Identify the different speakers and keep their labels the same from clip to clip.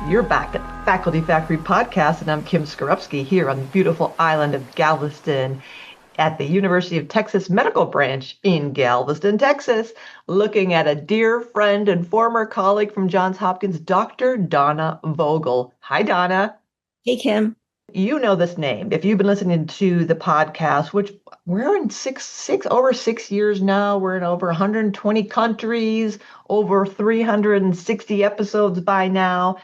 Speaker 1: You're back at the Faculty Factory Podcast, and I'm Kim Skorupski here on the beautiful island of Galveston at the University of Texas Medical Branch in Galveston, Texas, looking at a dear friend and former colleague from Johns Hopkins, Dr. Donna Vogel. Hi, Donna.
Speaker 2: Hey, Kim.
Speaker 1: You know this name. If you've been listening to the podcast, which we're in over 6 years now, we're in over 120 countries, over 360 episodes by now.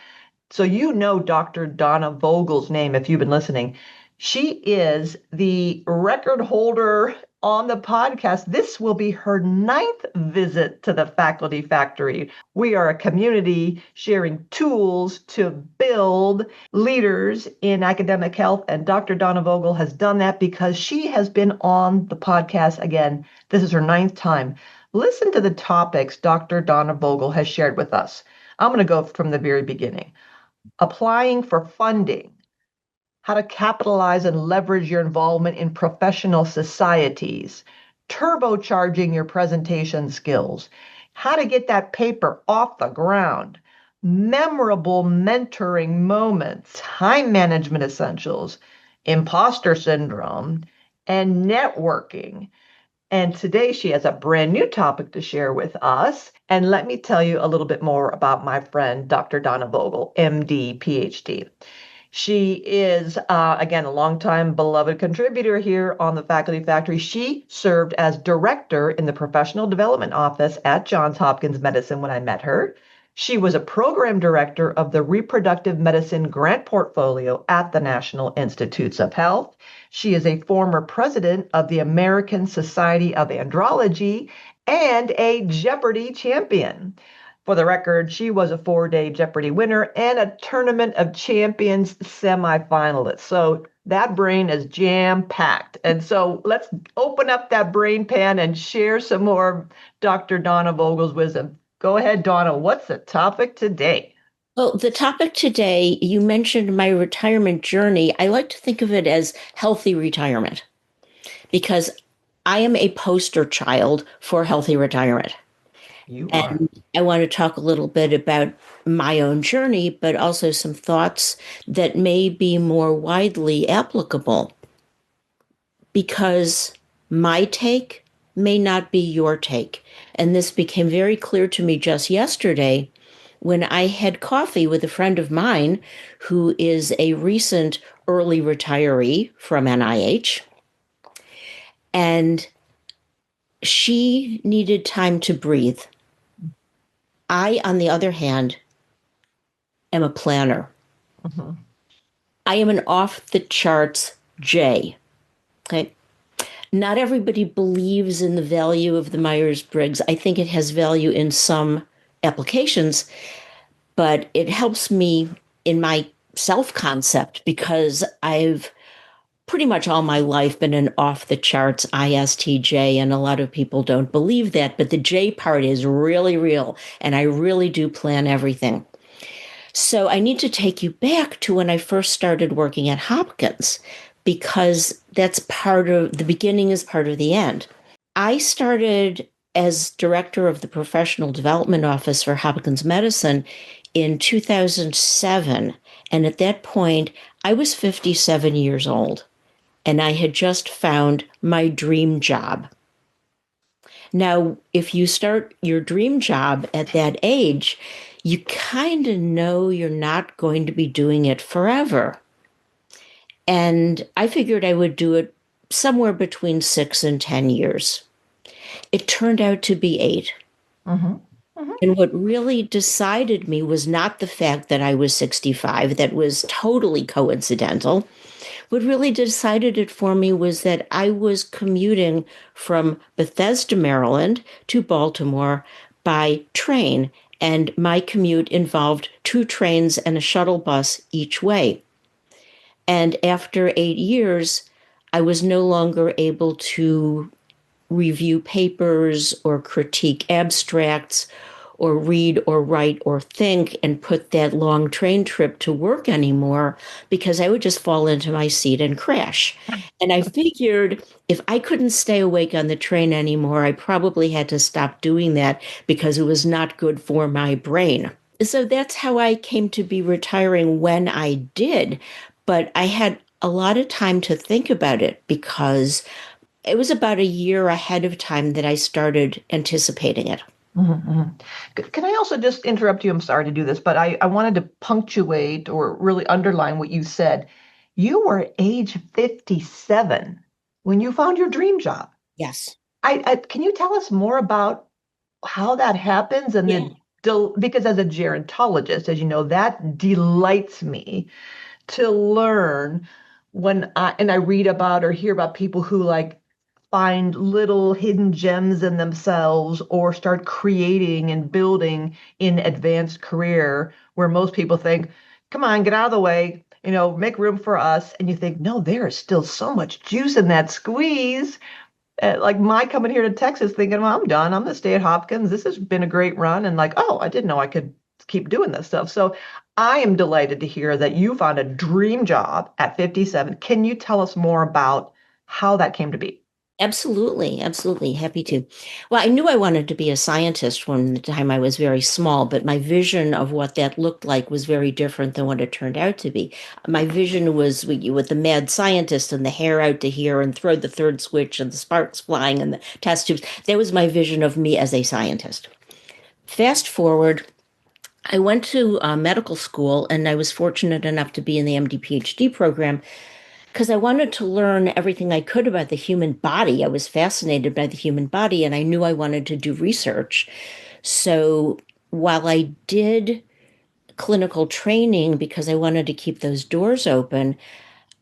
Speaker 1: So you know Dr. Donna Vogel's name if you've been listening. She is the record holder on the podcast. This will be her 9th visit to the Faculty Factory. We are a community sharing tools to build leaders in academic health, and Dr. Donna Vogel has done that because she has been on the podcast again. This is her 9th time. Listen to the topics Dr. Donna Vogel has shared with us. I'm going to go from the very beginning. Applying for funding, how to capitalize and leverage your involvement in professional societies, turbocharging your presentation skills, how to get that paper off the ground, memorable mentoring moments, time management essentials, imposter syndrome, and networking. And today she has a brand new topic to share with us. And let me tell you a little bit more about my friend, Dr. Donna Vogel, MD, PhD. She is, again, a longtime beloved contributor here on the Faculty Factory. She served as director in the Professional Development Office at Johns Hopkins Medicine when I met her. She was a program director of the Reproductive Medicine Grant Portfolio at the National Institutes of Health. She is a former president of the American Society of Andrology and a Jeopardy champion. For the record, she was a 4-day Jeopardy winner and a Tournament of Champions semifinalist. So that brain is jam-packed. And so let's open up that brain pan and share some more Dr. Donna Vogel's wisdom. Go ahead, Donna. What's the topic today?
Speaker 2: Well, the topic today, you mentioned my retirement journey. I like to think of it as healthy retirement because I am a poster child for healthy retirement.
Speaker 1: You are.
Speaker 2: And I want to talk a little bit about my own journey, but also some thoughts that may be more widely applicable because my take may not be your take. And this became very clear to me just yesterday when I had coffee with a friend of mine who is a recent early retiree from NIH. And she needed time to breathe. I, on the other hand, am a planner. Mm-hmm. I am an off-the-charts J. Okay. Not everybody believes in the value of the Myers-Briggs. I think it has value in some applications, but it helps me in my self-concept because I've pretty much all my life been an off-the-charts ISTJ, and a lot of people don't believe that, but the J part is really real, and I really do plan everything. So I need to take you back to when I first started working at Hopkins, because that's part of the beginning is part of the end. I started as director of the Professional Development Office for Hopkins Medicine in 2007. And at that point, I was 57 years old, and I had just found my dream job. Now, if you start your dream job at that age, you kind of know you're not going to be doing it forever. And I figured I would do it somewhere between 6 and 10 years. It turned out to be 8. Mm-hmm. Mm-hmm. And what really decided me was not the fact that I was 65. That was totally coincidental. What really decided it for me was that I was commuting from Bethesda, Maryland to Baltimore by train. And my commute involved 2 trains and a shuttle bus each way. And after 8 years, I was no longer able to review papers or critique abstracts or read or write or think and put that long train trip to work anymore because I would just fall into my seat and crash. And I figured if I couldn't stay awake on the train anymore, I probably had to stop doing that because it was not good for my brain. So that's how I came to be retiring when I did. But I had a lot of time to think about it because it was about a year ahead of time that I started anticipating it.
Speaker 1: Mhm, mhm. Can I also just interrupt you? I'm sorry to do this, but I wanted to punctuate or really underline what you said. You were age 57 when you found your dream job.
Speaker 2: Yes.
Speaker 1: Can you tell us more about how that happens and
Speaker 2: Yeah.
Speaker 1: because as a gerontologist, as you know, that delights me to learn when I read about or hear about people who like find little hidden gems in themselves or start creating and building in advanced career where most people think, come on, get out of the way, make room for us. And you think, no, there is still so much juice in that squeeze. Like my coming here to Texas thinking, well, I'm done. I'm going to stay at Hopkins. This has been a great run. And like, oh, I didn't know I could keep doing this stuff. So I am delighted to hear that you found a dream job at 57. Can you tell us more about how that came to be?
Speaker 2: Absolutely, absolutely. Happy to. Well, I knew I wanted to be a scientist from the time I was very small, but my vision of what that looked like was very different than what it turned out to be. My vision was with the mad scientist and the hair out to here and throw the third switch and the sparks flying and the test tubes. That was my vision of me as a scientist. Fast forward, I went to medical school and I was fortunate enough to be in the MD PhD program because I wanted to learn everything I could about the human body. I was fascinated by the human body and I knew I wanted to do research. So while I did clinical training because I wanted to keep those doors open,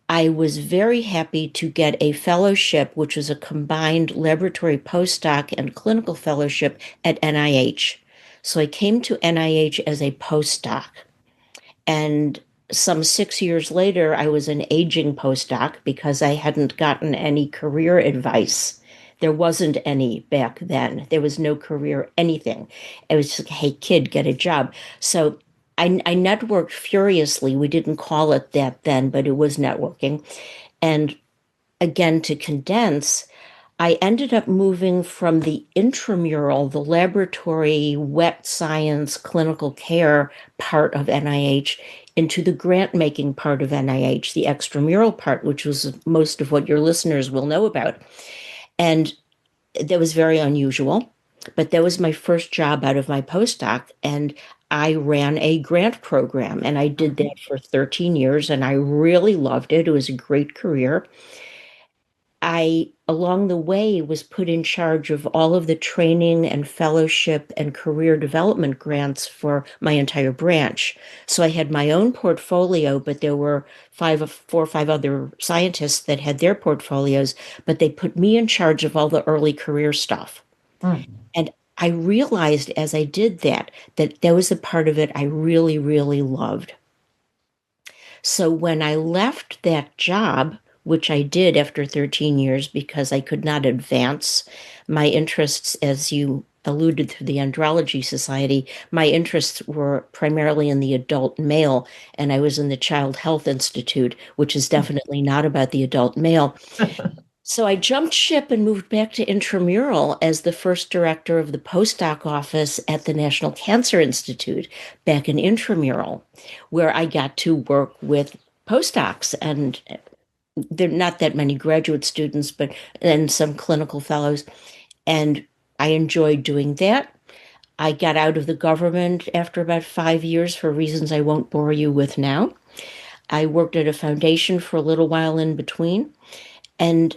Speaker 2: I was very happy to get a fellowship, which was a combined laboratory postdoc and clinical fellowship at NIH. So I came to NIH as a postdoc. And some 6 years later, I was an aging postdoc because I hadn't gotten any career advice. There wasn't any back then. There was no career anything. It was just, hey, kid, get a job. So I networked furiously. We didn't call it that then, but it was networking. And again, to condense, I ended up moving from the intramural, the laboratory, wet science, clinical care part of NIH into the grant making part of NIH, the extramural part, which was most of what your listeners will know about. And that was very unusual, but that was my first job out of my postdoc. And I ran a grant program and I did
Speaker 1: Mhm.
Speaker 2: that for 13 years and I really loved it. It was a great career. I, along the way, was put in charge of all of the training and fellowship and career development grants for my entire branch. So I had my own portfolio, but there were 4 or 5 other scientists that had their portfolios, but they put me in charge of all the early career stuff.
Speaker 1: Mm.
Speaker 2: And I realized as I did that, that there was a part of it I really, really loved. So when I left that job, which I did after 13 years because I could not advance my interests, as you alluded to the Andrology Society, my interests were primarily in the adult male, and I was in the Child Health Institute, which is definitely not about the adult male. So I jumped ship and moved back to intramural as the first director of the postdoc office at the National Cancer Institute back in intramural, where I got to work with postdocs. And there are not that many graduate students, but and some clinical fellows. And I enjoyed doing that. I got out of the government after about 5 years for reasons I won't bore you with now. I worked at a foundation for a little while in between. And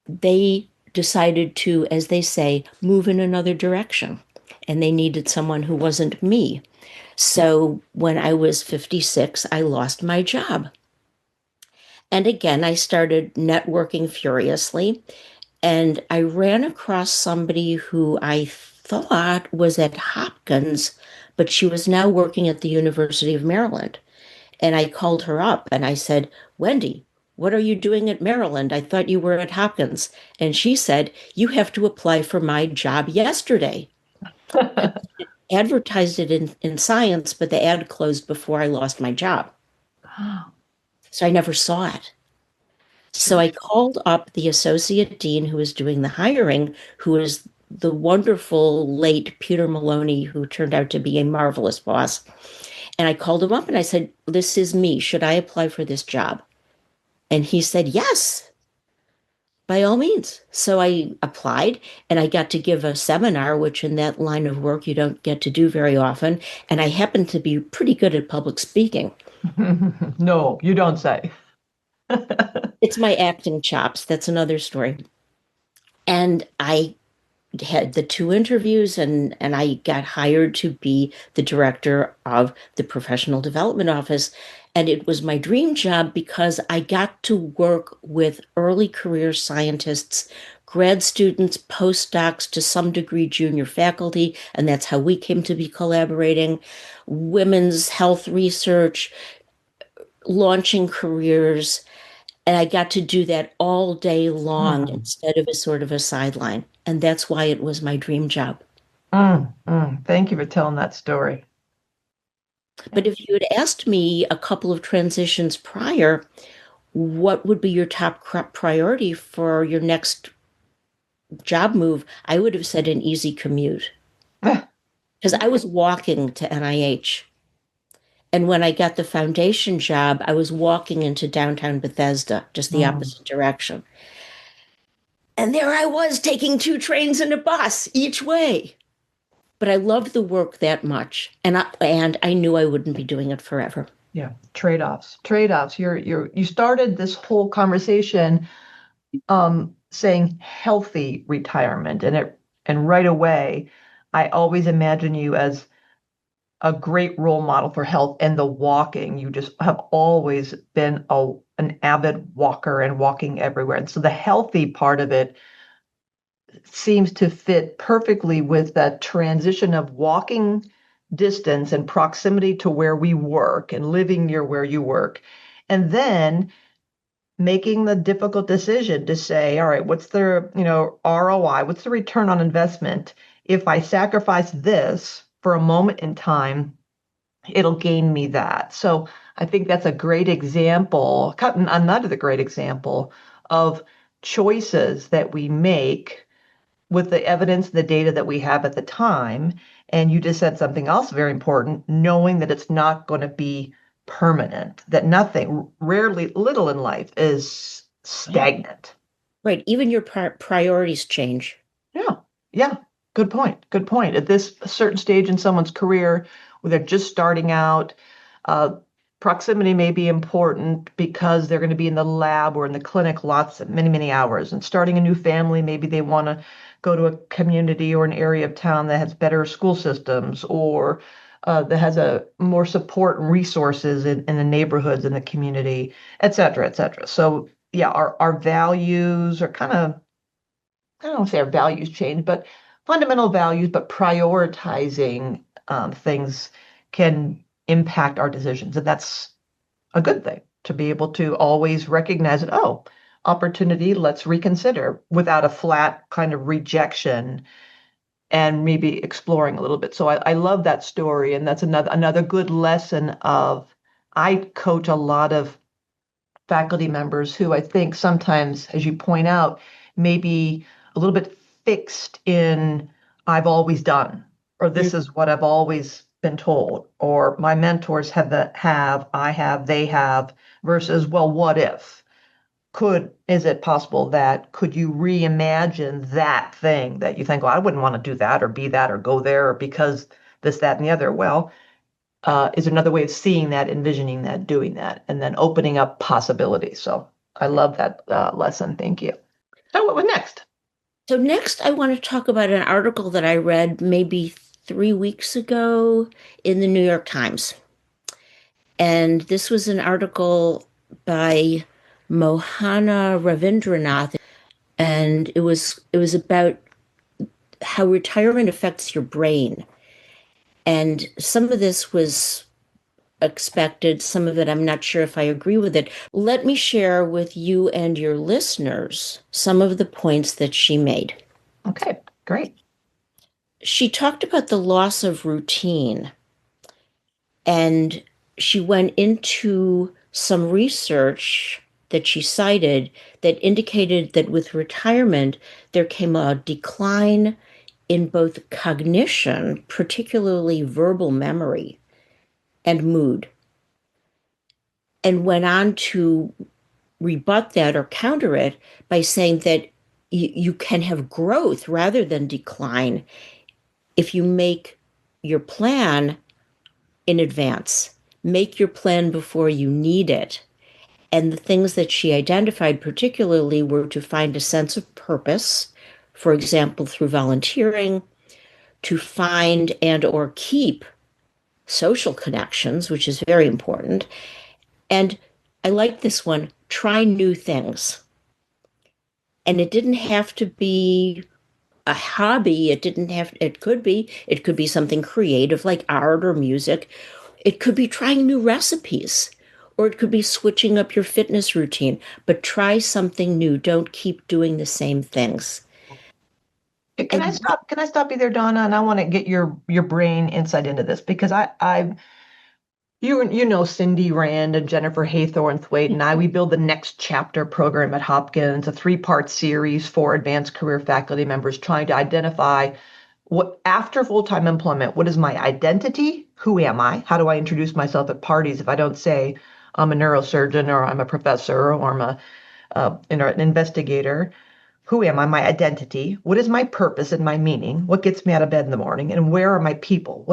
Speaker 2: they decided to, as they say, move in another direction. And they needed someone who wasn't me. So when I was 56, I lost my job. And again, I started networking furiously. And I ran across somebody who I thought was at Hopkins, but she was now working at the University of Maryland. And I called her up and I said, Wendy, what are you doing at Maryland? I thought you were at Hopkins. And she said, you have to apply for my job yesterday. Advertised it in science, but the ad closed before I lost my job. So I never saw it. So
Speaker 1: Sure.
Speaker 2: I called up the associate dean who was doing the hiring, who was the wonderful late Peter Maloney, who turned out to be a marvelous boss. And I called him up and I said, "This is me. Should I apply for this job?" And he said, "Yes, by all means." So I applied and I got to give a seminar, which in that line of work you don't get to do very often. And I happened to be pretty good at public speaking.
Speaker 1: No, you don't say.
Speaker 2: It's my acting chops. That's another story. And I had the two interviews and I got hired to be the director of the professional development office. And it was my dream job because I got to work with early career scientists, grad students, postdocs, to some degree junior faculty, and that's how we came to be collaborating, women's health research, launching careers. And I got to do that all day long
Speaker 1: Mm,
Speaker 2: instead of as sort of a sideline. And that's why it was my dream job.
Speaker 1: Thank you for telling that story.
Speaker 2: But if you had asked me a couple of transitions prior, what would be your top priority for your next job move? I would have said an easy commute because I was walking to NIH. And when I got the foundation job, I was walking into downtown Bethesda, just the
Speaker 1: Mm.
Speaker 2: opposite direction. And there I was taking two trains and a bus each way. But I loved the work that much. And I knew I wouldn't be doing it forever.
Speaker 1: Yeah, trade-offs. Trade-offs. You started this whole conversation saying healthy retirement, and right away, I always imagine you as a great role model for health and the walking. You just have always been an avid walker and walking everywhere. And so the healthy part of it seems to fit perfectly with that transition of walking distance and proximity to where we work and living near where you work. And then making the difficult decision to say, all right, what's the, ROI? What's the return on investment? If I sacrifice this for a moment in time, it'll gain me that. So I think that's a great example, another great example of choices that we make with the evidence, the data that we have at the time. And you just said something else very important, knowing that it's not going to be permanent, that nothing, rarely, little in life is stagnant.
Speaker 2: Right. Even your priorities change.
Speaker 1: Yeah. Yeah. Good point. Good point. At this certain stage in someone's career where they're just starting out, uh, proximity may be important because they're going to be in the lab or in the clinic many, many hours. And starting a new family, maybe they want to go to a community or an area of town that has better school systems or that has a more support and resources in the neighborhoods in the community, et cetera, et cetera. So yeah, our values are kind of, I don't want to say our values change, but fundamental values, but prioritizing things can impact our decisions. And that's a good thing to be able to always recognize it. Oh, opportunity, let's reconsider without a flat kind of rejection and maybe exploring a little bit. So I love that story. And that's another good lesson of, I coach a lot of faculty members who I think sometimes, as you point out, maybe a little bit fixed in I've always done, or this is what I've always been told, or my mentors I have, they have, versus, well, what if? Is it possible that could you reimagine that thing that you think, well, I wouldn't want to do that or be that or go there or because this, that, and the other? Well, is another way of seeing that, envisioning that, doing that, and then opening up possibilities. So I love that lesson. Thank you. So what was next?
Speaker 2: So next, I want to talk about an article that I read maybe 3 weeks ago in the New York Times. And this was an article by Mohana Ravindranath, and it was about how retirement affects your brain. And some of this was expected, some of it I'm not sure if I agree with it. Let me share with you and your listeners some of the points that she made.
Speaker 1: Okay, great.
Speaker 2: She talked about the loss of routine, and she went into some research that she cited that indicated that with retirement, there came a decline in both cognition, particularly verbal memory, and mood, and went on to rebut that or counter it by saying that you can have growth rather than decline if you make your plan in advance, make your plan before you need it. And the things that she identified particularly were to find a sense of purpose, for example, through volunteering, to find and or keep social connections, which is very important. And I like this one, try new things. And it didn't have to be a hobby. It could be something creative like art or music. It could be trying new recipes, or it could be switching up your fitness routine, but try something new. Don't keep doing the same things.
Speaker 1: Can I
Speaker 2: And
Speaker 1: stop? Can I stop you there, Donna? And I want to get your brain insight into this because you know Cindy Rand and Jennifer Haythorne Thwaite and I, we build the Next Chapter program at Hopkins, a three-part series for advanced career faculty members trying to identify what after full-time employment, what is my identity? Who am I? How do I introduce myself at parties if I don't say I'm a neurosurgeon or I'm a professor or I'm an investigator? Who am I? My identity. What is my purpose and my meaning? What gets me out of bed in the morning? And where are my people?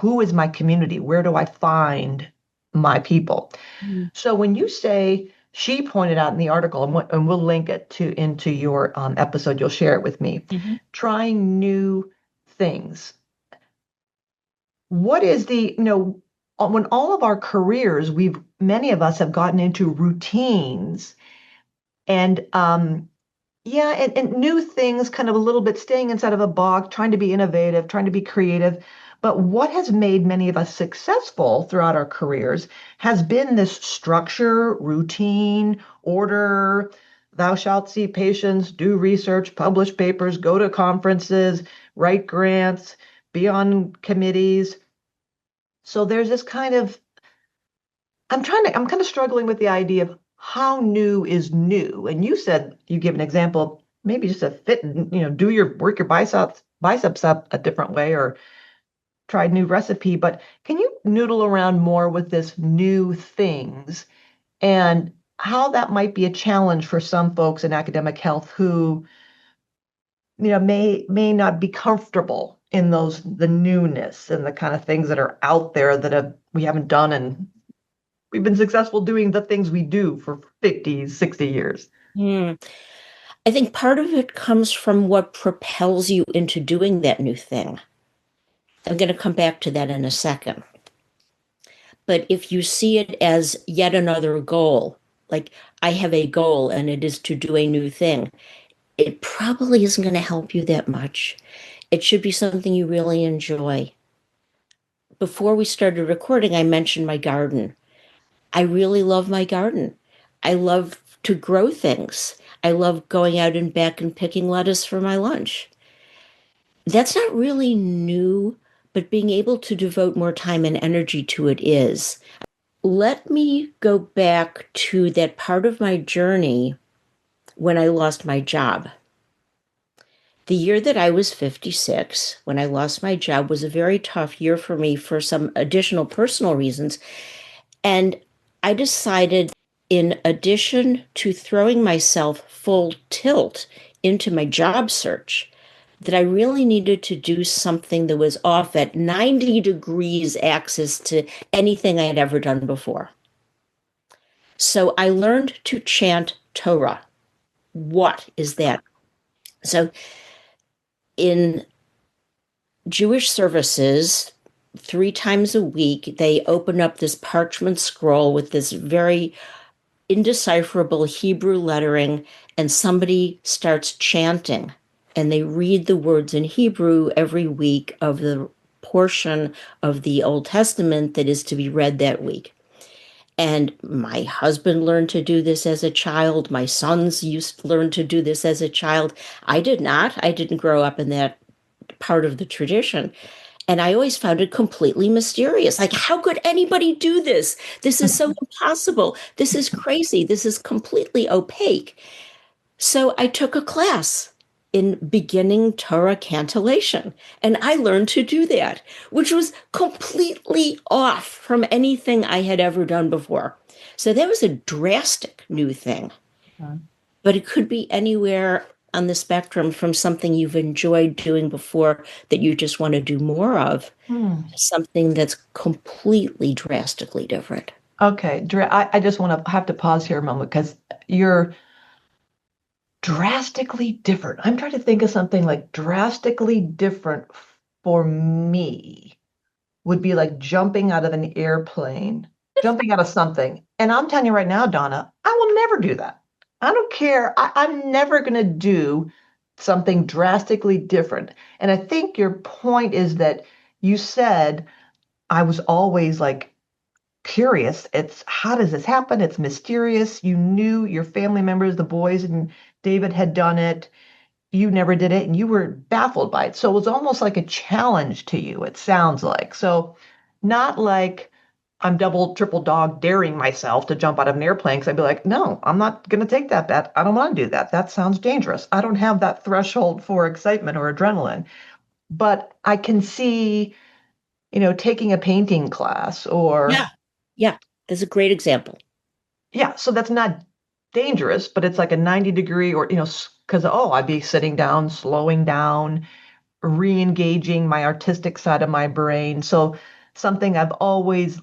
Speaker 1: Who is my community? Where do I find my people?
Speaker 2: mm,
Speaker 1: So when you say she pointed out in the article, and we'll link it to into your episode, you'll share it with me.
Speaker 2: mhm.
Speaker 1: Trying new things. What is when all of our careers, many of us have gotten into routines and yeah, and new things, kind of a little bit staying inside of a box, trying to be innovative, trying to be creative. But what has made many of us successful throughout our careers has been this structure, routine, order. Thou shalt see patients, do research, publish papers, go to conferences, write grants, be on committees. So there's this kind of I'm kind of struggling with the idea of how new is new. And you said you give an example, maybe just a fit, do your work your biceps up a different way or try a new recipe. But can you noodle around more with this new things and how that might be a challenge for some folks in academic health who, may not be comfortable in the newness and the kind of things that are out there that we haven't done and we've been successful doing the things we do for 50, 60 years.
Speaker 2: Hmm. I think part of it comes from what propels you into doing that new thing. I'm going to come back to that in a second. But if you see it as yet another goal, like I have a goal and it is to do a new thing, it probably isn't going to help you that much. It should be something you really enjoy. Before we started recording, I mentioned my garden. I really love my garden. I love to grow things. I love going out and back and picking lettuce for my lunch. That's not really new, but being able to devote more time and energy to it is. Let me go back to that part of my journey when I lost my job. The year that I was 56, when I lost my job, was a very tough year for me for some additional personal reasons. And I decided, in addition to throwing myself full tilt into my job search, that I really needed to do something that was off at 90 degrees axis to anything I had ever done before. So I learned to chant Torah. What is that? So in Jewish services, 3 times a week, they open up this parchment scroll with this very indecipherable Hebrew lettering, and somebody starts chanting. And they read the words in Hebrew every week of the portion of the Old Testament that is to be read that week. And my husband learned to do this as a child. My sons used to learn to do this as a child. I did not. I didn't grow up in that part of the tradition. And I always found it completely mysterious. Like, how could anybody do this? This is so impossible. This is crazy. This is completely opaque. So I took a class. in beginning Torah cantillation. And I learned to do that, which was completely off from anything I had ever done before. So that was a drastic new thing, but it could be anywhere on the spectrum from something you've enjoyed doing before that you just want to do more of
Speaker 1: Hmm.
Speaker 2: to something that's completely drastically different.
Speaker 1: Okay, I just want to have to pause here a moment because you're drastically different. I'm trying to think of something like drastically different for me would be like jumping out of an airplane, jumping out of something. And I'm telling you right now, Donna, I will never do that. I don't care. I'm never going to do something drastically different. And I think your point is that you said I was always like curious. It's how does this happen? It's mysterious. You knew your family members, the boys and David had done it. You never did it and you were baffled by it. So it was almost like a challenge to you, it sounds like. So not like I'm double, triple dog daring myself to jump out of an airplane because I'd be like, no, I'm not going to take that bet. I don't want to do that. That sounds dangerous. I don't have that threshold for excitement or adrenaline. But I can see, taking a painting class or
Speaker 2: Yeah. Yeah. That's a great example.
Speaker 1: yeah, so that's not dangerous, but it's like a 90-degree or, because, oh, I'd be sitting down, slowing down, re-engaging my artistic side of my brain. So something I've always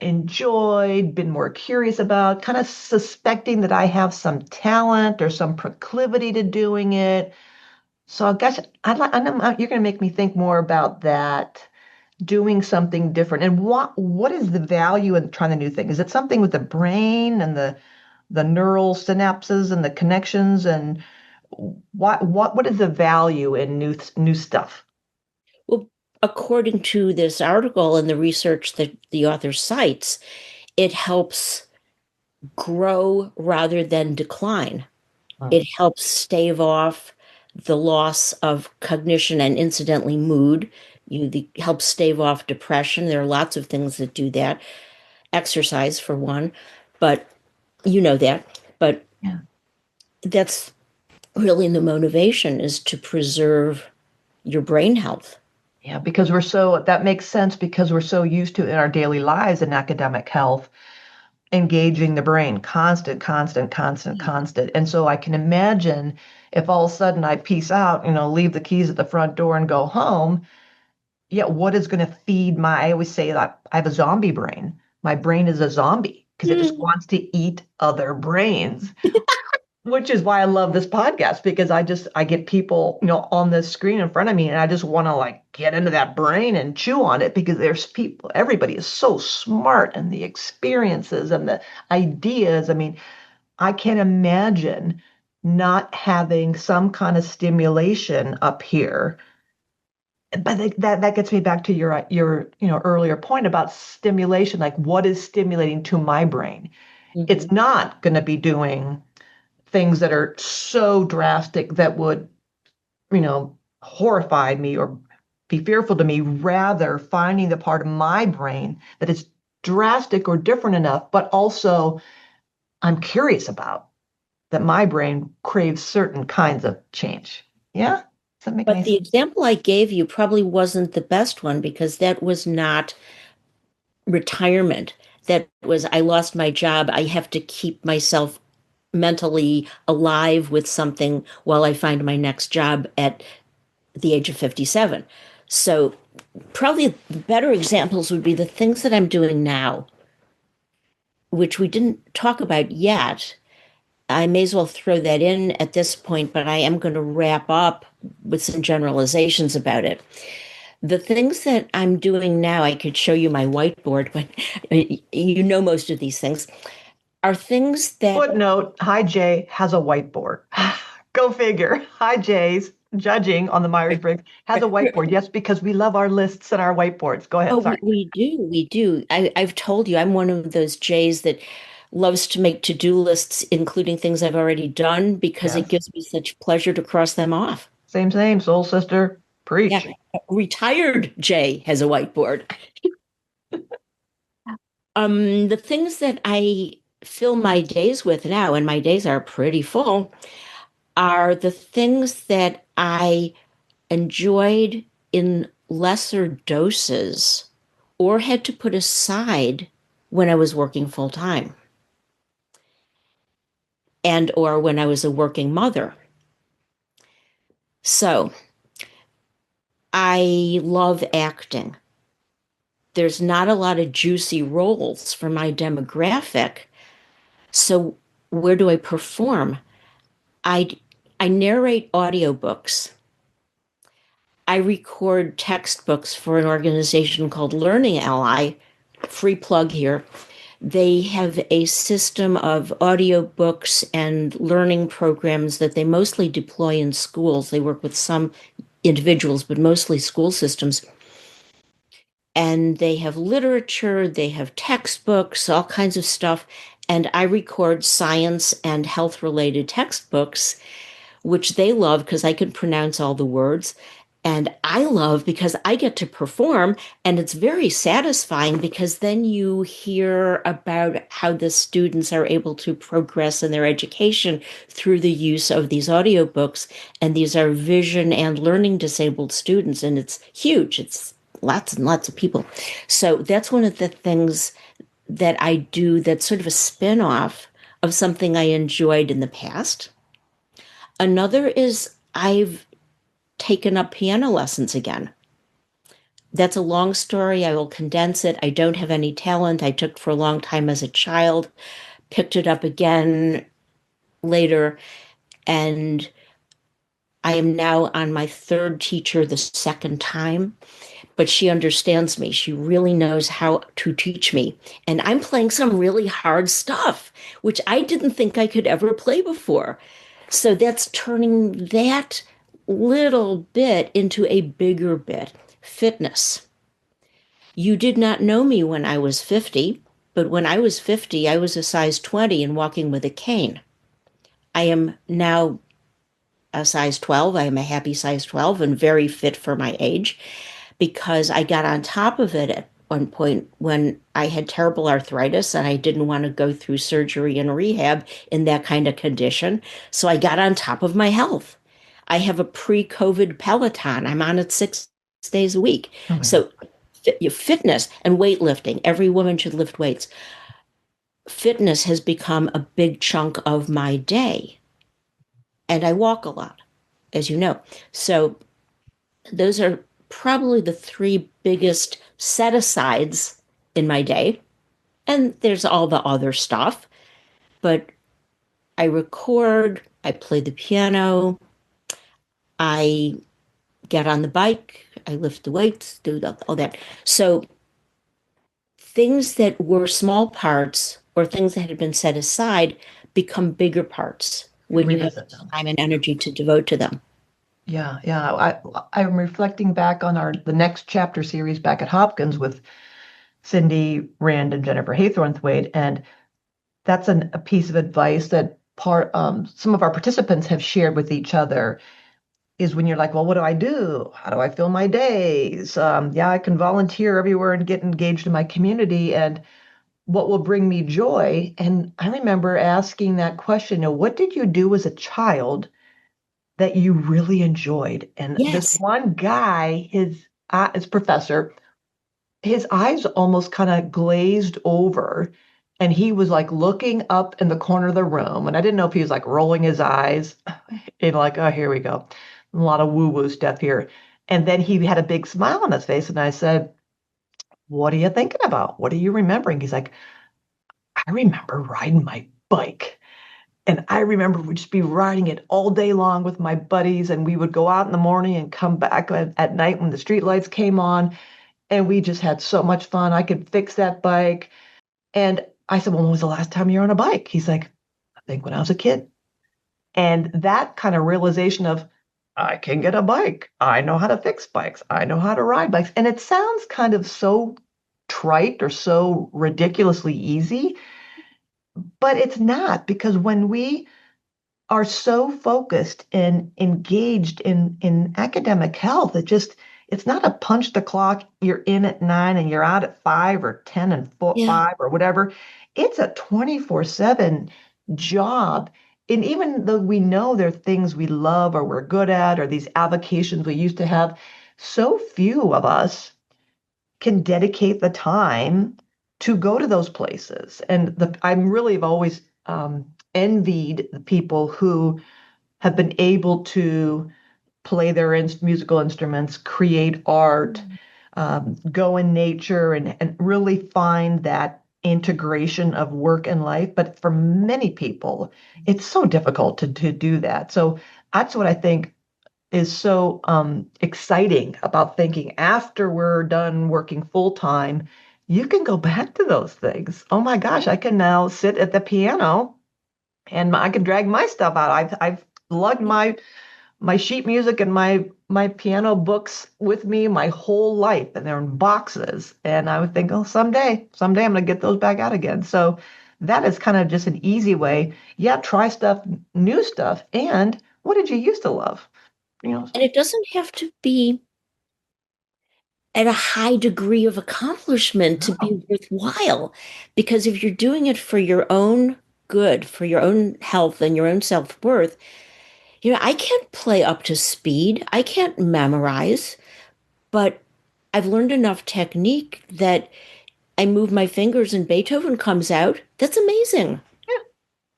Speaker 1: enjoyed, been more curious about, kind of suspecting that I have some talent or some proclivity to doing it. So gosh, I know you're going to make me think more about that, doing something different. And what is the value in trying the new thing? Is it something with the brain and the neural synapses and the connections and what is the value in new stuff?
Speaker 2: Well, according to this article and the research that the author cites, it helps grow rather than decline. It helps stave off the loss of cognition and incidentally mood. Helps stave off depression. There are lots of things that do that. Exercise, for one, but you know that. But
Speaker 1: Yeah.
Speaker 2: that's really the motivation is to preserve your brain health.
Speaker 1: Yeah, because that makes sense because we're so used to in our daily lives in academic health, engaging the brain, constant, constant, constant, constant. And so I can imagine if all of a sudden I peace out, leave the keys at the front door and go home, yeah, what is going to feed I always say that I have a zombie brain. My brain is a zombie because it just
Speaker 2: Mm.
Speaker 1: wants to eat other brains, which is why I love this podcast because I get people, on the screen in front of me and I just want to like get into that brain and chew on it because there's people, everybody is so smart and the experiences and the ideas. I mean, I can't imagine not having some kind of stimulation up here. But that gets me back to your earlier point about stimulation, like what is stimulating to my brain?
Speaker 2: Mhm.
Speaker 1: It's not going to be doing things that are so drastic that would, horrify me or be fearful to me, rather finding the part of my brain that is drastic or different enough, but also I'm curious about that my brain craves certain kinds of change. Yeah? Does that make
Speaker 2: But
Speaker 1: any
Speaker 2: the
Speaker 1: sense?
Speaker 2: example I gave you probably wasn't the best one because that was not retirement. That was, I lost my job. I have to keep myself mentally alive with something while I find my next job at the age of 57. So, probably better examples would be the things that I'm doing now, which we didn't talk about yet. I may as well throw that in at this point, but I am going to wrap up with some generalizations about it. The things that I'm doing now, I could show you my whiteboard, but you know most of these things are things that,
Speaker 1: Footnote, Hi Jay has a whiteboard. Go figure. Hi Jay's judging on the Myers-Briggs has a whiteboard. Yes, because we love our lists and our whiteboards. Go
Speaker 2: oh,
Speaker 1: ahead. Sorry.
Speaker 2: we do, we do. I've told you I'm one of those Jays that loves to make to-do lists, including things I've already done, because it
Speaker 1: Yes.
Speaker 2: gives me such pleasure to cross them off.
Speaker 1: Same, soul sister.
Speaker 2: Yeah,
Speaker 1: Preach.
Speaker 2: retired Jay has a whiteboard. The things that I fill my days with now, and my days are pretty full, are the things that I enjoyed in lesser doses or had to put aside when I was working full time and or when I was a working mother. So I love acting. There's not a lot of juicy roles for my demographic. So where do I perform? I I narrate audiobooks. I record textbooks for an organization called Learning Ally. Free plug here. They have a system of audiobooks and learning programs that they mostly deploy in schools. They work with some individuals, but mostly school systems. And they have literature, they have textbooks, all kinds of stuff. And I record science and health related textbooks, which they love because I can pronounce all the words. And I love because I get to perform, and it's very satisfying because then you hear about how the students are able to progress in their education through the use of these audiobooks. And these are vision and learning disabled students, and it's huge. It's lots and lots of people. So that's one of the things that I do that's sort of a spin-off of something I enjoyed in the past. Another is I've taken up piano lessons again. That's a long story. I will condense it. I don't have any talent. I took for a long time as a child, picked it up again later, and I am now on my third teacher the second time. But she understands me. She really knows how to teach me. And I'm playing some really hard stuff, which I didn't think I could ever play before. So that's turning that little bit into a bigger bit. Fitness. You did not know me when I was 50, but when I was 50, I was a size 20 and walking with a cane. I am now a size 12. I am a happy size 12 and very fit for my age because I got on top of it at one point when I had terrible arthritis and I didn't want to go through surgery and rehab in that kind of condition. So I got on top of my health. I have a pre-COVID Peloton. I'm on it 6 days a week.
Speaker 1: Oh my God.
Speaker 2: So fitness and weightlifting, every woman should lift weights. Fitness has become a big chunk of my day. And I walk a lot, as you know. So those are probably the three biggest set asides in my day. And there's all the other stuff. But I record, I play the piano, I get on the bike, I lift the weights, do all that. So things that were small parts or things that had been set aside become bigger parts when you have
Speaker 1: Revisit them.
Speaker 2: time and energy to devote to them.
Speaker 1: Yeah, yeah. I'm reflecting back on the next chapter series back at Hopkins with Cindy Rand and Jennifer Haythornthwaite, and that's a piece of advice that some of our participants have shared with each other is when you're like, well, what do I do? How do I fill my days? Yeah, I can volunteer everywhere and get engaged in my community, and what will bring me joy? And I remember asking that question, what did you do as a child that you really enjoyed? And this
Speaker 2: Yes.
Speaker 1: one guy, his professor, his eyes almost kind of glazed over, and he was like looking up in the corner of the room. And I didn't know if he was like rolling his eyes and like, oh, here we go. A lot of woo-woo stuff here. And then he had a big smile on his face. And I said, what are you thinking about? What are you remembering? He's like, I remember riding my bike. And I remember we'd just be riding it all day long with my buddies. And we would go out in the morning and come back at night when the street lights came on. And we just had so much fun. I could fix that bike. And I said, well, when was the last time you were on a bike? He's like, I think when I was a kid. And that kind of realization of, I can get a bike. I know how to fix bikes. I know how to ride bikes. And it sounds kind of so trite or so ridiculously easy, but it's not, because when we are so focused and engaged in academic health, it's not a punch the clock, you're in at 9 and you're out at 5 or 10 and
Speaker 2: Yeah.
Speaker 1: 5 or whatever. It's a 24/7 job. and even though we know there are things we love or we're good at, or these avocations we used to have, so few of us can dedicate the time to go to those places. And I'm really have always envied the people who have been able to play their musical instruments, create art, go in nature, and really find that integration of work and life. But for many people, it's so difficult to do that. So that's what I think is so exciting about thinking after we're done working full time, you can go back to those things. Oh my gosh, I can now sit at the piano and I can drag my stuff out. I've lugged my sheet music and my piano books with me my whole life, and they're in boxes. And I would think, oh, someday I'm going to get those back out again. So that is kind of just an easy way. Yeah, try stuff, new stuff. And what did you used to love? You know,
Speaker 2: And it doesn't have to be at a high degree of accomplishment to
Speaker 1: no.
Speaker 2: be worthwhile. Because if you're doing it for your own good, for your own health and your own self-worth, I can't play up to speed. I can't memorize, but I've learned enough technique that I move my fingers and Beethoven comes out. That's amazing.
Speaker 1: Yeah,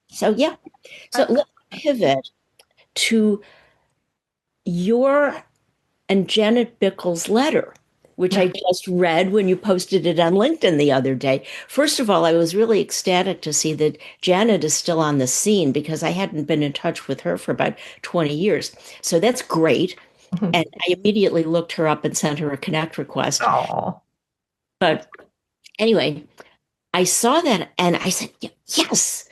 Speaker 2: So, yeah. So
Speaker 1: I,
Speaker 2: let's pivot to your and Janet Bickle's letter, which I just read when you posted it on LinkedIn the other day. First of all, I was really ecstatic to see that Janet is still on the scene because I hadn't been in touch with her for about 20 years. So that's great. And I immediately looked her up and sent her a connect request.
Speaker 1: oh,
Speaker 2: But anyway, I saw that and I said, yes,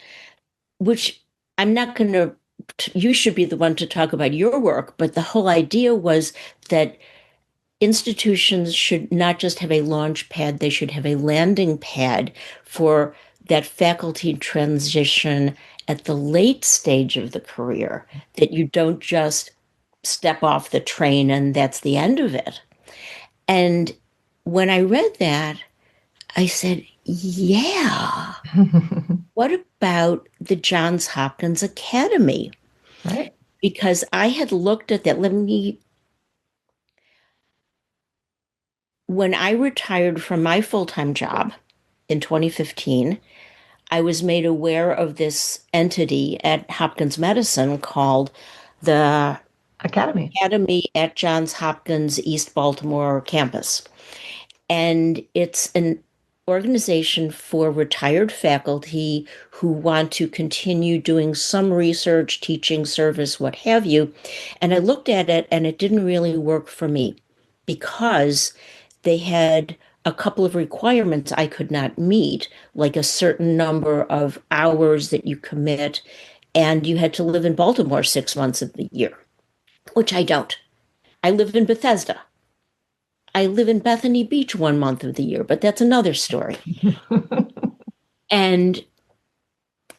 Speaker 2: which I'm not going to, you should be the one to talk about your work. But the whole idea was that institutions should not just have a launch pad, they should have a landing pad for that faculty transition at the late stage of the career, that you don't just step off the train and that's the end of it. And when I read that, I said, yeah, what about the Johns Hopkins Academy?
Speaker 1: right.
Speaker 2: Because I had looked at that. When I retired from my full time job in 2015, I was made aware of this entity at Hopkins Medicine called the
Speaker 1: Academy.
Speaker 2: Academy at Johns Hopkins East Baltimore campus. And it's an organization for retired faculty who want to continue doing some research, teaching, service, what have you. And I looked at it and it didn't really work for me because they had a couple of requirements I could not meet, like a certain number of hours that you commit, and you had to live in Baltimore 6 months of the year, which I don't. I live in Bethesda. I live in Bethany Beach 1 month of the year, but that's another story. And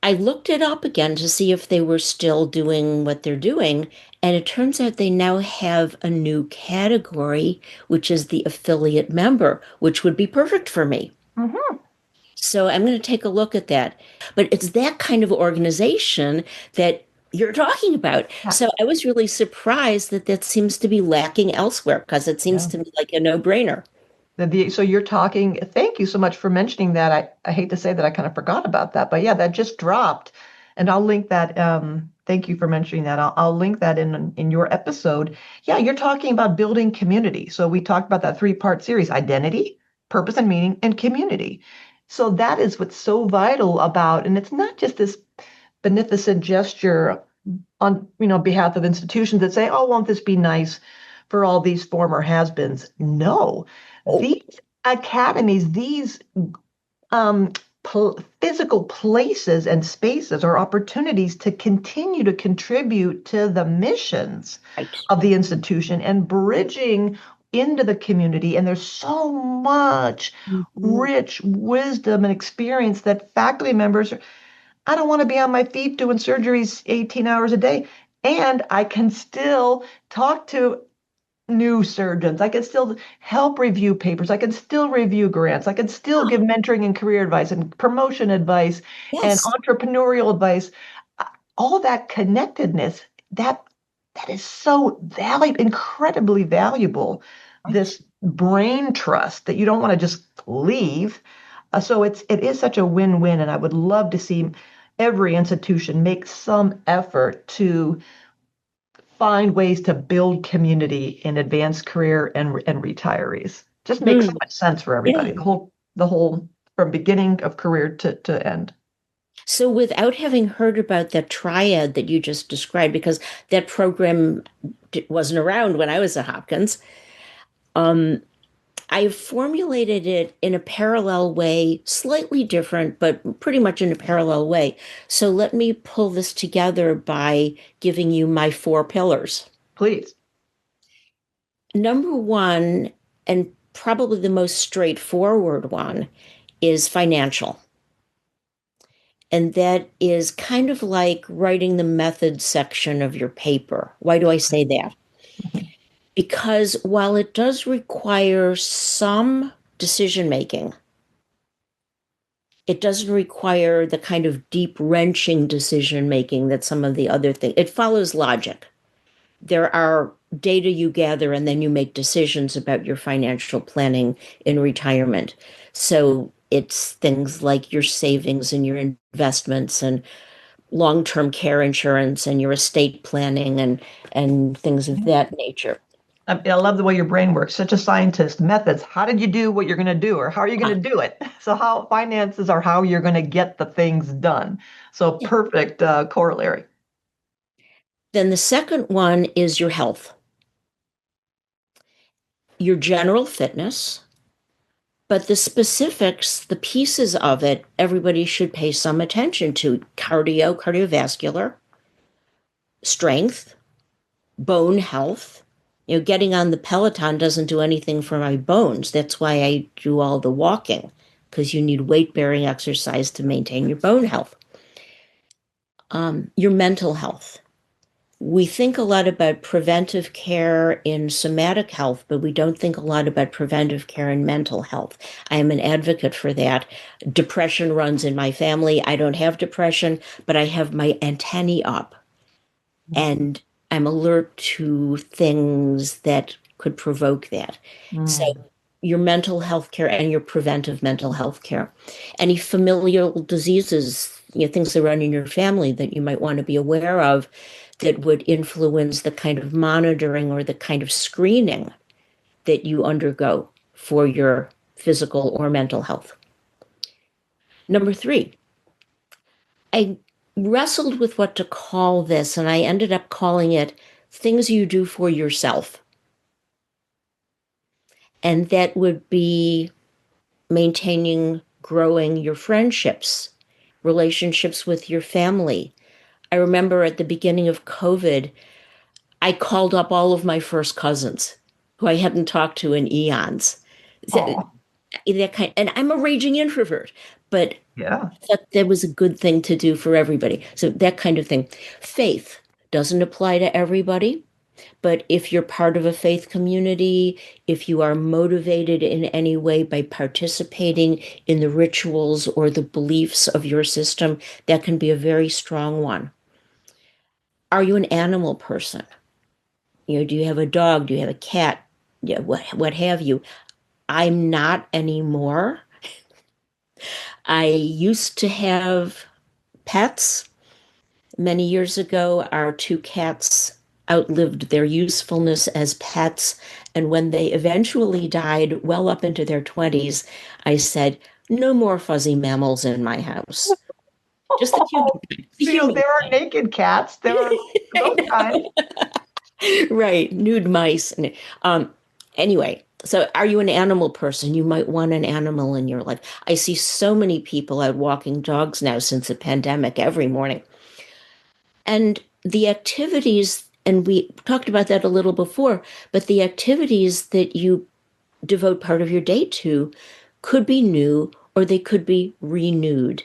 Speaker 2: I looked it up again to see if they were still doing what they're doing. And it turns out they now have a new category, which is the affiliate member, which would be perfect for me.
Speaker 1: Mhm.
Speaker 2: So I'm going to take a look at that. But it's that kind of organization that you're talking about.
Speaker 1: Yeah.
Speaker 2: So I was really surprised that that seems to be lacking elsewhere because it seems
Speaker 1: Yeah.
Speaker 2: to me like a no-brainer.
Speaker 1: So you're talking, thank you so much for mentioning that. I hate to say that I kind of forgot about that, but yeah, that just dropped. And I'll link that. Thank you for mentioning that. I'll link that in your episode. Yeah, you're talking about building community. So we talked about that three-part series: identity, purpose and meaning, and community. So that is what's so vital about, and it's not just this beneficent gesture on behalf of institutions that say, oh, won't this be nice for all these former has-beens? No,
Speaker 2: Oh,
Speaker 1: these academies, these um, physical places and spaces are opportunities to continue to contribute to the missions
Speaker 2: right.
Speaker 1: of the institution and bridging into the community. And there's so much
Speaker 2: Mhm.
Speaker 1: rich wisdom and experience that faculty members I don't want to be on my feet doing surgeries 18 hours a day. And I can still talk to new surgeons. I can still help review papers. I can still review grants. I can still
Speaker 2: Yeah,
Speaker 1: give mentoring and career advice and promotion advice and
Speaker 2: yes.
Speaker 1: entrepreneurial advice. all that connectedness, that that is so valuable, incredibly valuable. This brain trust that you don't want to just leave. So it is such a win-win, and I would love to see every institution make some effort to find ways to build community in advanced career and retirees. Just makes so
Speaker 2: Mm,
Speaker 1: much sense for
Speaker 2: yeah.
Speaker 1: everybody. The whole from beginning of career to end.
Speaker 2: So, without having heard about that triad that you just described, because that program wasn't around when I was at Hopkins, um, I formulated it in a parallel way, slightly different, but pretty much in a parallel way. So, let me pull this together by giving you my four pillars.
Speaker 1: Please.
Speaker 2: Number one, and probably the most straightforward one, is financial. And that is kind of like writing the methods section of your paper. Why do I say that? Because while it does require some decision making, it doesn't require the kind of deep wrenching decision making that some of the other things. It follows logic. There are data you gather, and then you make decisions about your financial planning in retirement. So it's things like your savings and your investments and long-term care insurance and your estate planning and things of that nature.
Speaker 1: I love the way your brain works. Such a scientist. Methods. How did you do what you're going to do, or how are you
Speaker 2: Ah,
Speaker 1: going to do it? So, how finances are how you're going to get the things done. So,
Speaker 2: yeah.
Speaker 1: perfect corollary.
Speaker 2: Then the second one is your health, your general fitness, but the specifics, the pieces of it, everybody should pay some attention to: cardiovascular, strength, bone health. Getting on the Peloton doesn't do anything for my bones. That's why I do all the walking, because you need weight bearing exercise to maintain your bone health. Your mental health. We think a lot about preventive care in somatic health, but we don't think a lot about preventive care in mental health. I am an advocate for that. Depression runs in my family. I don't have depression, but I have my antennae up, and I'm alert to things that could provoke that. So,
Speaker 1: Mm.
Speaker 2: your mental health care and your preventive mental health care. Any familial diseases, things that run in your family that you might want to be aware of that would influence the kind of monitoring or the kind of screening that you undergo for your physical or mental health. Number three, I wrestled with what to call this, and I ended up calling it things you do for yourself. And that would be maintaining, growing your friendships, relationships with your family. I remember at the beginning of COVID, I called up all of my first cousins who I hadn't talked to in eons.
Speaker 1: Oh,
Speaker 2: That kind, and I'm a raging introvert, but
Speaker 1: yeah.
Speaker 2: I thought that was a good thing to do for everybody. So that kind of thing. Faith doesn't apply to everybody. But if you're part of a faith community, if you are motivated in any way by participating in the rituals or the beliefs of your system, that can be a very strong one. Are you an animal person? Do you have a dog? Do you have a cat? Yeah, what have you? I'm not anymore. I used to have pets. Many years ago, our two cats outlived their usefulness as pets. And when they eventually died, well up into their 20s, I said, no more fuzzy mammals in my house. Just the human kind. The human
Speaker 1: There are naked cats. There are those kinds.
Speaker 2: right, nude mice. Um, anyway, so are you an animal person? You might want an animal in your life. I see so many people out walking dogs now since the pandemic every morning. And the activities, and we talked about that a little before, but the activities that you devote part of your day to could be new or they could be renewed.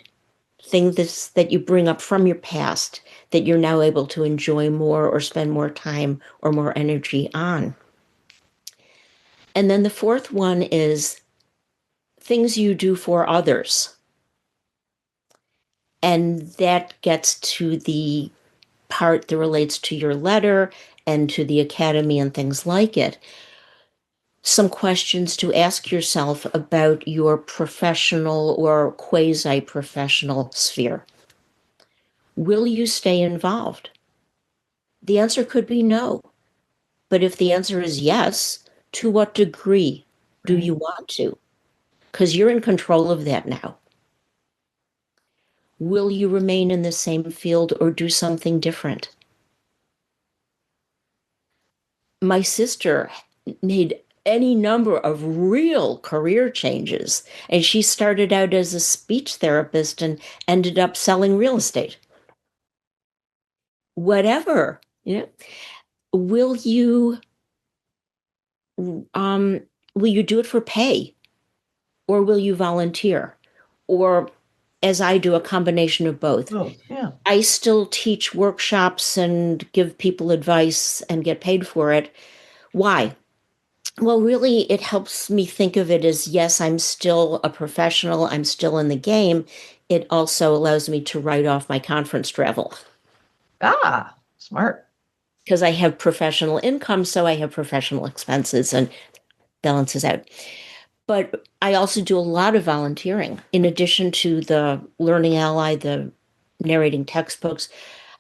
Speaker 2: Things that you bring up from your past that you're now able to enjoy more or spend more time or more energy on. And then the fourth one is things you do for others. And that gets to the part that relates to your letter and to the academy and things like it, some questions to ask yourself about your professional or quasi-professional sphere. Will you stay involved? The answer could be no. But if the answer is yes, to what degree do you want to? Because you're in control of that now. Will you remain in the same field or do something different? My sister made any number of real career changes, and she started out as a speech therapist and ended up selling real estate. Whatever, will you do it for pay, or will you volunteer, or as I do, a combination of both?
Speaker 1: Oh, yeah.
Speaker 2: I still teach workshops and give people advice and get paid for it. Why? Well, really, it helps me think of it as, yes, I'm still a professional. I'm still in the game. It also allows me to write off my conference travel.
Speaker 1: Ah, smart.
Speaker 2: Because I have professional income, so I have professional expenses and balances out. But I also do a lot of volunteering. In addition to the Learning Ally, the narrating textbooks,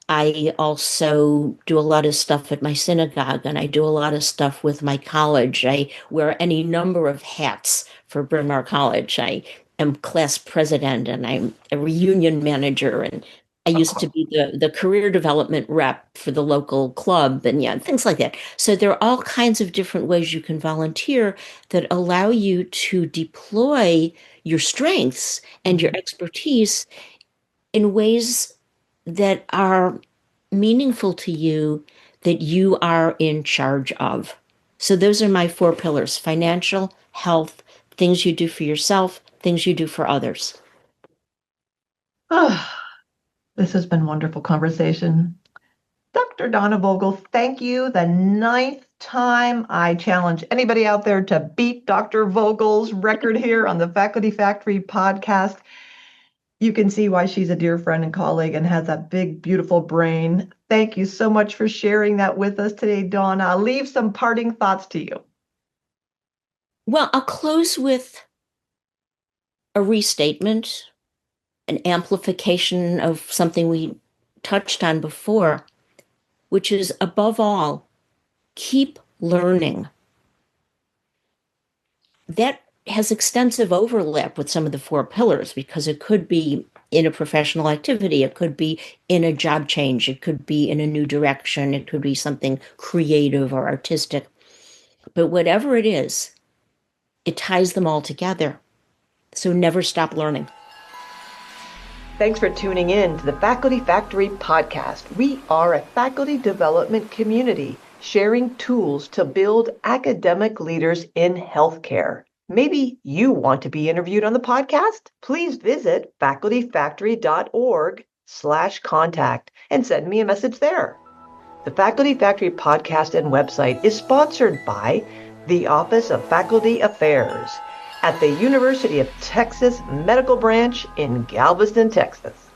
Speaker 2: I also do a lot of stuff at my synagogue, and I do a lot of stuff with my college. I wear any number of hats for Bryn Mawr College. I am class president, and I'm a reunion manager, and I used to be the career development rep for the local club, and things like that. So there are all kinds of different ways you can volunteer that allow you to deploy your strengths and your expertise in ways that are meaningful to you, that you are in charge of. So those are my 4 pillars: financial, health, things you do for yourself, things you do for others.
Speaker 1: Oh, this has been wonderful conversation. Dr. Donna Vogel, thank you. The 9th time I challenge anybody out there to beat Dr. Vogel's record here on the Faculty Factory podcast. You can see why she's a dear friend and colleague and has that big, beautiful brain. Thank you so much for sharing that with us today, Donna. I'll leave some parting thoughts to you.
Speaker 2: Well, I'll close with a restatement, an amplification of something we touched on before, which is, above all, keep learning. That has extensive overlap with some of the 4 pillars, because it could be in a professional activity, it could be in a job change, it could be in a new direction, it could be something creative or artistic. But whatever it is, it ties them all together. So never stop learning.
Speaker 1: Thanks for tuning in to the Faculty Factory podcast. We are a faculty development community sharing tools to build academic leaders in healthcare. Maybe you want to be interviewed on the podcast? Please visit facultyfactory.org/contact and send me a message there. The Faculty Factory podcast and website is sponsored by the Office of Faculty Affairs at the University of Texas Medical Branch in Galveston, Texas.